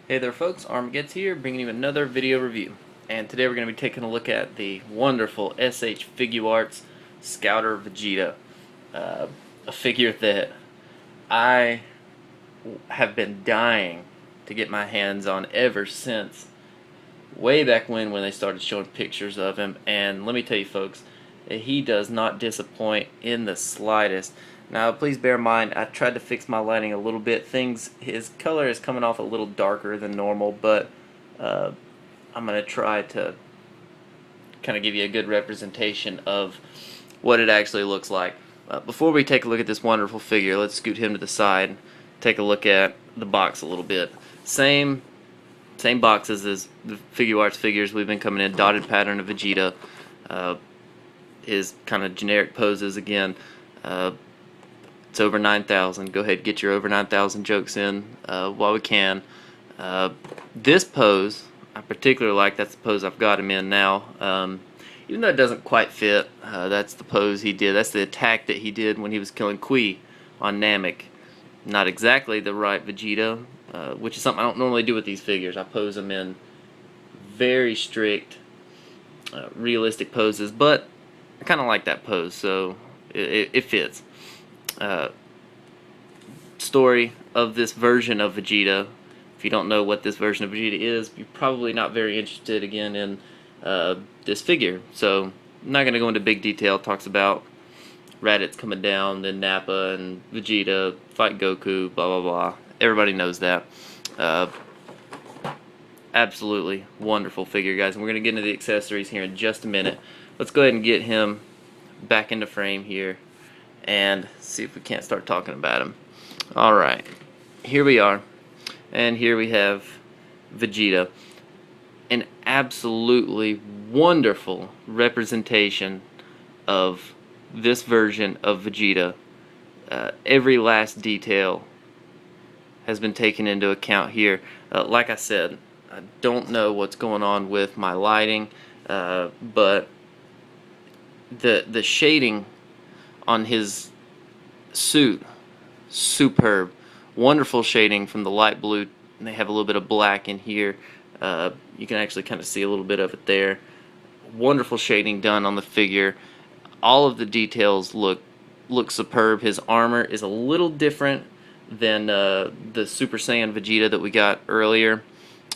Hey there folks, Armagedd's here bringing you another video review. And today we're going to be taking a look at the wonderful SH Figuarts Scouter Vegeta. A figure that I have been dying to get my hands on ever since way back when they started showing pictures of him. And let me tell you folks, he does not disappoint in the slightest. Now please bear in mind, I tried to fix my lighting a little bit. His color is coming off a little darker than normal, but I'm going to try to kind of give you a good representation of what it actually looks like. Before we take a look at this wonderful figure, let's scoot him to the side, take a look at the box a little bit. Same boxes as the Figuarts figures we've been coming in, dotted pattern of Vegeta, his kind of generic poses again. It's over 9,000. Go ahead, get your over 9,000 jokes in while we can. This pose, I particularly like. That's the pose I've got him in now. Even though it doesn't quite fit, that's the pose he did. That's the attack that he did when he was killing Kui on Namek. Not exactly the right Vegeta, which is something I don't normally do with these figures. I pose them in very strict, realistic poses, but I kind of like that pose, so it fits. Story of this version of Vegeta. If you don't know what this version of Vegeta is, you're probably not very interested again in this figure. So I'm not going to go into big detail. It talks about Raditz coming down, then Nappa and Vegeta fight Goku, blah blah blah. Everybody knows that. Absolutely wonderful figure, guys. And we're going to get into the accessories here in just a minute. Let's go ahead and get him back into frame here and see if we can't start talking about him. Alright, here we are, and here we have Vegeta. An absolutely wonderful representation of this version of Vegeta. Every last detail has been taken into account here. Like I said, I don't know what's going on with my lighting, but the shading on his suit, superb. Wonderful shading from the light blue, and they have a little bit of black in here. You can actually kind of see a little bit of it there. Wonderful shading done on the figure. All of the details look superb. His armor is a little different than the Super Saiyan Vegeta that we got earlier,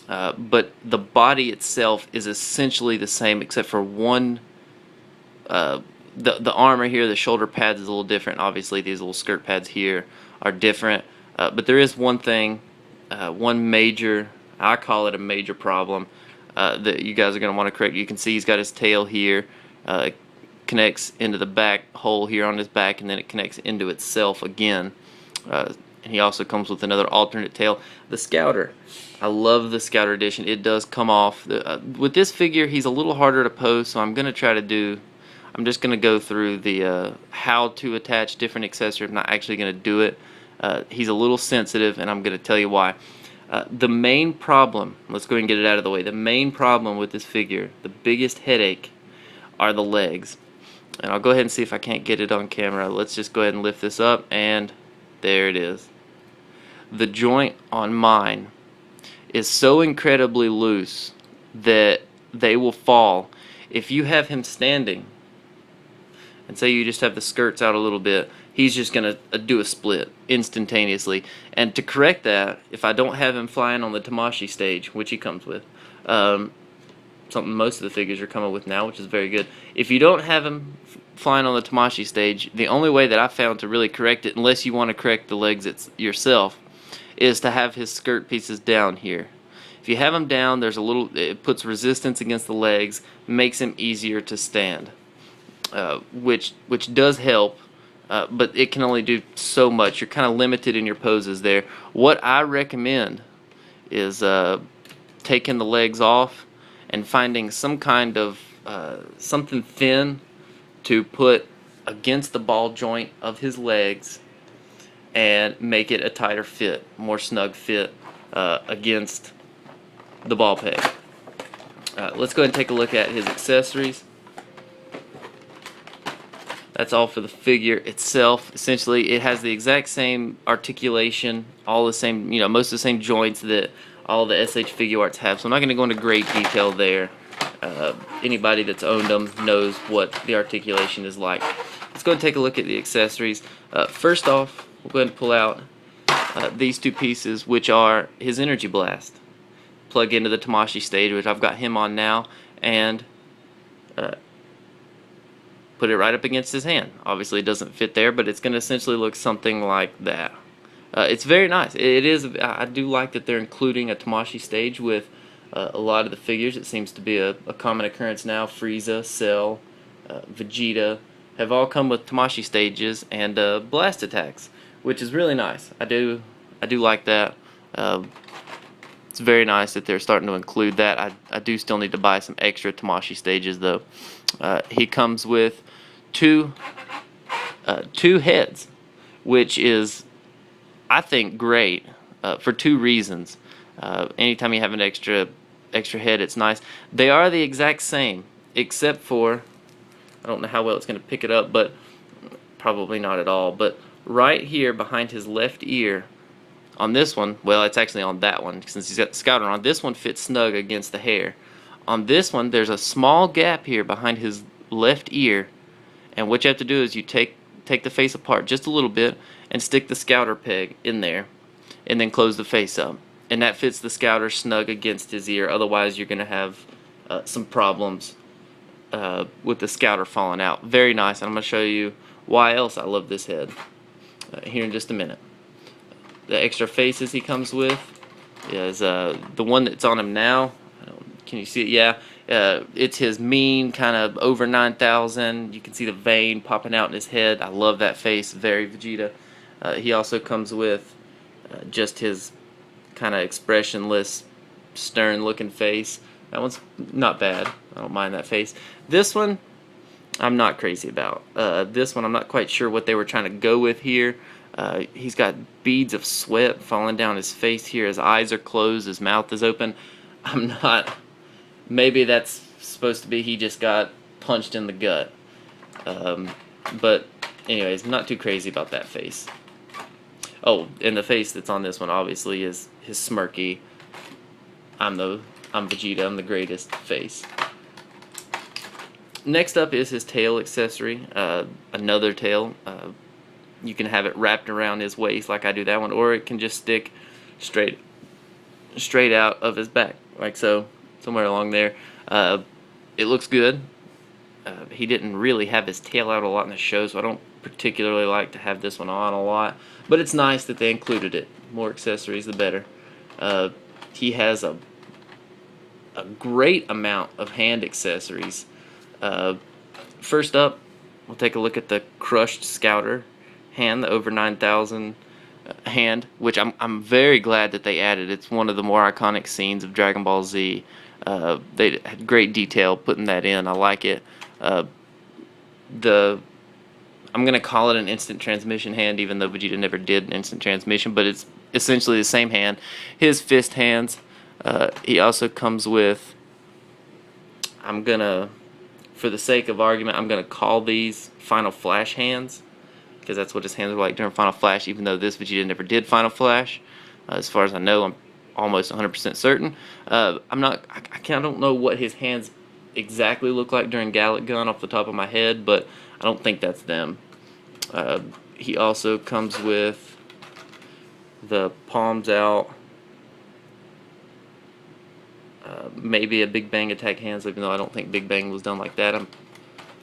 but the body itself is essentially the same except for one. The armor here, the shoulder pads is a little different. Obviously these little skirt pads here are different, but there is one thing, one major, I call it a major problem, that you guys are going to want to correct. You can see he's got his tail here, it connects into the back hole here on his back, and then it connects into itself again, and he also comes with another alternate tail. The Scouter, I love the Scouter edition. It does come off. With this figure he's a little harder to pose, so I'm just going to go through the how to attach different accessories. I'm not actually going to do it. He's a little sensitive, and I'm going to tell you why. The main problem, let's go ahead and get it out of the way. The main problem with this figure, the biggest headache, are the legs. And I'll go ahead and see if I can't get it on camera. Let's just go ahead and lift this up, and there it is. The joint on mine is so incredibly loose that they will fall. If you have him standing, and say you just have the skirts out a little bit, he's just going to do a split instantaneously. And to correct that, if I don't have him flying on the Tamashii stage, which he comes with, something most of the figures are coming with now, which is very good. If you don't have him flying on the Tamashii stage, the only way that I found to really correct it, unless you want to correct the legs yourself, is to have his skirt pieces down here. If you have him down, it puts resistance against the legs, makes him easier to stand. Which does help, but it can only do so much. You're kind of limited in your poses there. What I recommend is taking the legs off and finding some kind of something thin to put against the ball joint of his legs and make it a tighter fit, more snug fit against the ball peg. Let's go ahead and take a look at his accessories. That's all for the figure itself. Essentially, it has the exact same articulation, all the same, most of the same joints that all the SH Figuarts have. So I'm not going to go into great detail there. Anybody that's owned them knows what the articulation is like. Let's go and take a look at the accessories. First off, we'll go ahead and pull out these two pieces, which are his Energy Blast. Plug into the Tamashii stage, which I've got him on now, and put it right up against his hand. Obviously it doesn't fit there, but it's going to essentially look something like that. It's very nice. It is. I do like that they're including a Tamashii stage with a lot of the figures. It seems to be a common occurrence now. Frieza, Cell, Vegeta have all come with Tamashii stages and blast attacks, which is really nice. I do like that. It's very nice that they're starting to include that. I do still need to buy some extra Tamashii stages though. He comes with two heads, which is, I think, great for two reasons. Anytime you have an extra head, it's nice. They are the exact same, except for, I don't know how well it's going to pick it up, but probably not at all. But right here behind his left ear, on this one, well, it's actually on that one since he's got the scouter on. This one fits snug against the hair. On this one, there's a small gap here behind his left ear, and what you have to do is you take the face apart just a little bit and stick the scouter peg in there, and then close the face up, and that fits the scouter snug against his ear. Otherwise, you're going to have some problems with the scouter falling out. Very nice, and I'm going to show you why else I love this head here in just a minute. The extra faces he comes with is the one that's on him now. Can you see it? Yeah. It's his mean kind of over 9,000. You can see the vein popping out in his head. I love that face. Very Vegeta. He also comes with just his kind of expressionless, stern-looking face. That one's not bad. I don't mind that face. This one, I'm not crazy about. This one, I'm not quite sure what they were trying to go with here. He's got beads of sweat falling down his face here. His eyes are closed. His mouth is open. I'm not... Maybe that's supposed to be he just got punched in the gut. But anyways, not too crazy about that face. Oh, and the face that's on this one obviously is his smirky, I'm Vegeta, I'm the greatest face. Next up is his tail accessory. Another tail. You can have it wrapped around his waist like I do that one, or it can just stick straight out of his back, like so. Somewhere along there. It looks good. He didn't really have his tail out a lot in the show, so I don't particularly like to have this one on a lot. But it's nice that they included it. More accessories, the better. He has a great amount of hand accessories. First up, we'll take a look at the crushed scouter hand, the over 9,000 hand, which I'm very glad that they added. It's one of the more iconic scenes of Dragon Ball Z. They had great detail putting that in. I like it. I'm gonna call it an instant transmission hand, even though Vegeta never did an instant transmission, but it's essentially the same hand. His fist hands. He also comes with, for the sake of argument, I'm gonna call these Final Flash hands, because that's what his hands were like during Final Flash, even though this Vegeta never did Final Flash. As far as I know, I'm almost 100% certain. I don't know what his hands exactly look like during Gallic Gun off the top of my head, but I don't think that's them. He also comes with the palms out, maybe a Big Bang attack hands, even though I don't think Big Bang was done like that.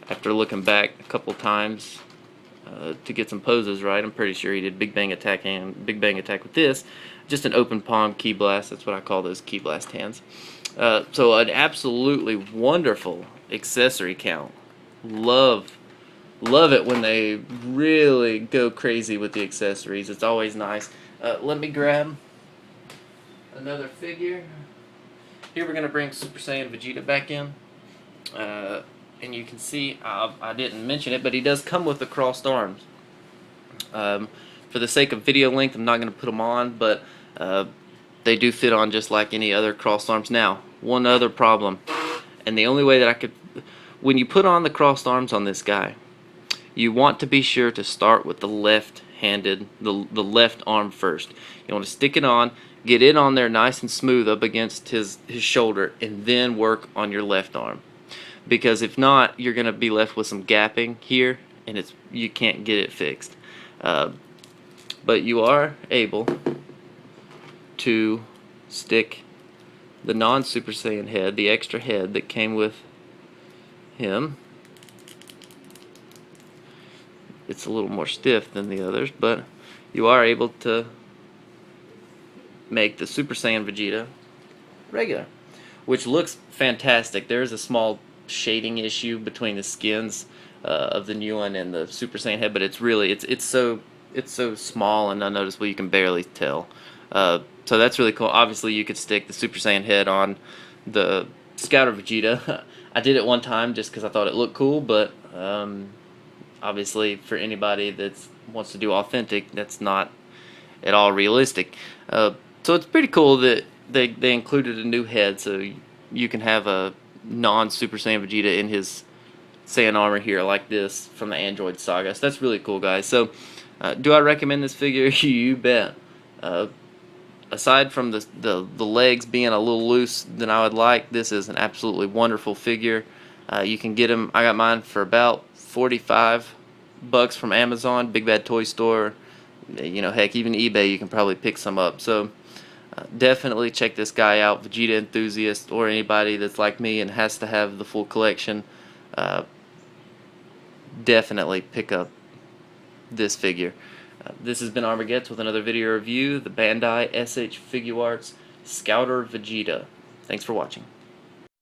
After looking back a couple times to get some poses right, I'm pretty sure he did Big Bang attack hand, Big Bang attack with this. Just an open palm key blast. That's what I call those key blast hands. So an absolutely wonderful accessory count. Love it when they really go crazy with the accessories. It's always nice. Let me grab another figure. Here we're going to bring Super Saiyan Vegeta back in. And you can see, I didn't mention it, but he does come with the crossed arms. For the sake of video length, I'm not going to put them on, but they do fit on just like any other crossed arms. Now, one other problem, and the only way that I could, when you put on the crossed arms on this guy, you want to be sure to start with the left-handed, the left arm first. You want to stick it on, get it on there nice and smooth up against his shoulder, and then work on your left arm. Because if not, you're going to be left with some gapping here, and you can't get it fixed. But you are able to stick the non-Super Saiyan head, the extra head that came with him. It's a little more stiff than the others, but you are able to make the Super Saiyan Vegeta regular, which looks fantastic. There is a small shading issue between the skins of the new one and the Super Saiyan head, but it's really it's so small and unnoticeable you can barely tell. So that's really cool. Obviously, you could stick the Super Saiyan head on the Scouter Vegeta. I did it one time just because I thought it looked cool, but obviously for anybody that wants to do authentic, that's not at all realistic. So it's pretty cool that they included a new head, so you can have a non-Super Saiyan Vegeta in his Saiyan armor here like this from the Android Saga. So that's really cool, guys. So do I recommend this figure? You bet. Aside from the legs being a little loose than I would like, this is an absolutely wonderful figure. You can get them. I got mine for about $45 from Amazon, Big Bad Toy Store. You know, heck, even eBay you can probably pick some up. So definitely check this guy out, Vegeta enthusiast, or anybody that's like me and has to have the full collection. Definitely pick up this figure. This has been Armageddon with another video review, the Bandai SH Figuarts Scouter Vegeta. Thanks for watching.